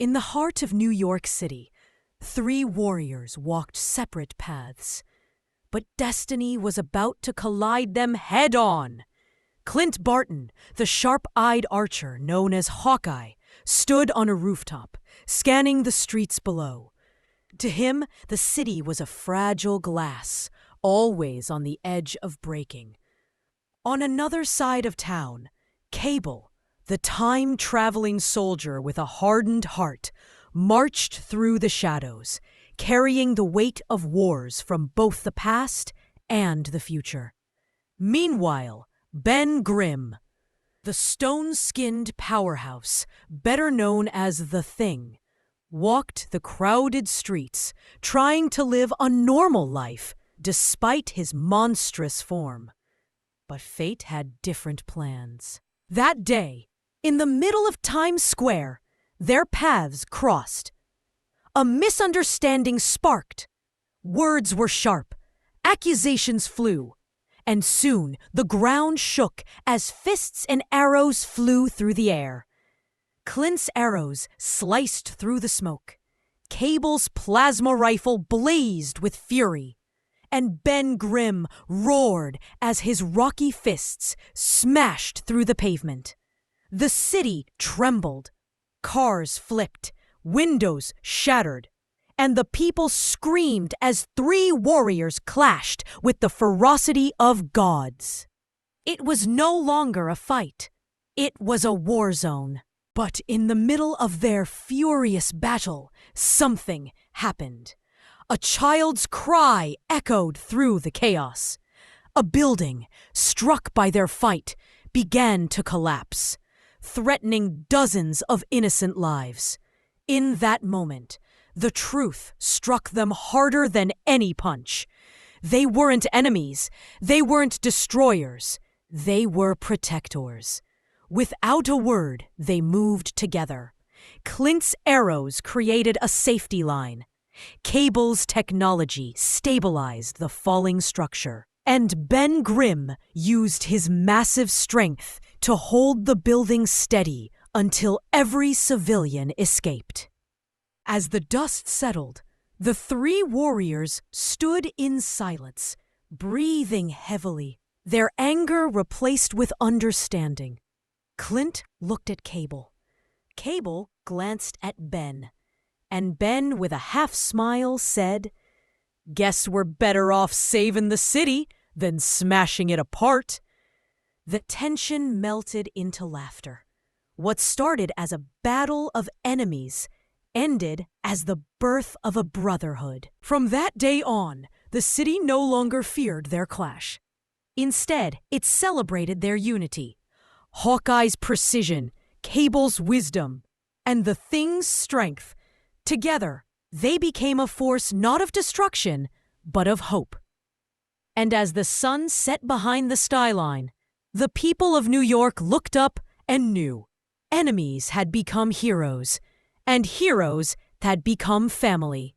In the heart of New York City, three warriors walked separate paths. But destiny was about to collide them head-on. Clint Barton, the sharp-eyed archer known as Hawkeye, stood on a rooftop, scanning the streets below. To him, the city was a fragile glass, always on the edge of breaking. On another side of town, Cable, the time-traveling soldier with a hardened heart, marched through the shadows, carrying the weight of wars from both the past and the future. Meanwhile, Ben Grimm, the stone-skinned powerhouse, better known as the Thing, walked the crowded streets, trying to live a normal life despite his monstrous form. But fate had different plans. That day, in the middle of Times Square, their paths crossed. A misunderstanding sparked. Words were sharp, accusations flew, and soon the ground shook as fists and arrows flew through the air. Clint's arrows sliced through the smoke. Cable's plasma rifle blazed with fury, and Ben Grimm roared as his rocky fists smashed through the pavement. The city trembled. Cars flipped, windows shattered, and the people screamed as three warriors clashed with the ferocity of gods. It was no longer a fight. It was a war zone. But in the middle of their furious battle, something happened. A child's cry echoed through the chaos. A building, struck by their fight, began to collapse, threatening dozens of innocent lives. In that moment, the truth struck them harder than any punch. They weren't enemies. They weren't destroyers. They were protectors. Without a word, they moved together. Clint's arrows created a safety line. Cable's technology stabilized the falling structure. And Ben Grimm used his massive strength to hold the building steady until every civilian escaped. As the dust settled, the three warriors stood in silence, breathing heavily, their anger replaced with understanding. Clint looked at Cable. Cable glanced at Ben, and Ben, with a half-smile, said, "Guess we're better off saving the city than smashing it apart." The tension melted into laughter. What started as a battle of enemies ended as the birth of a brotherhood. From that day on, the city no longer feared their clash. Instead, it celebrated their unity. Hawkeye's precision, Cable's wisdom, and the Thing's strength. Together, they became a force not of destruction, but of hope. And as the sun set behind the skyline, the people of New York looked up and knew enemies had become heroes, and heroes had become family.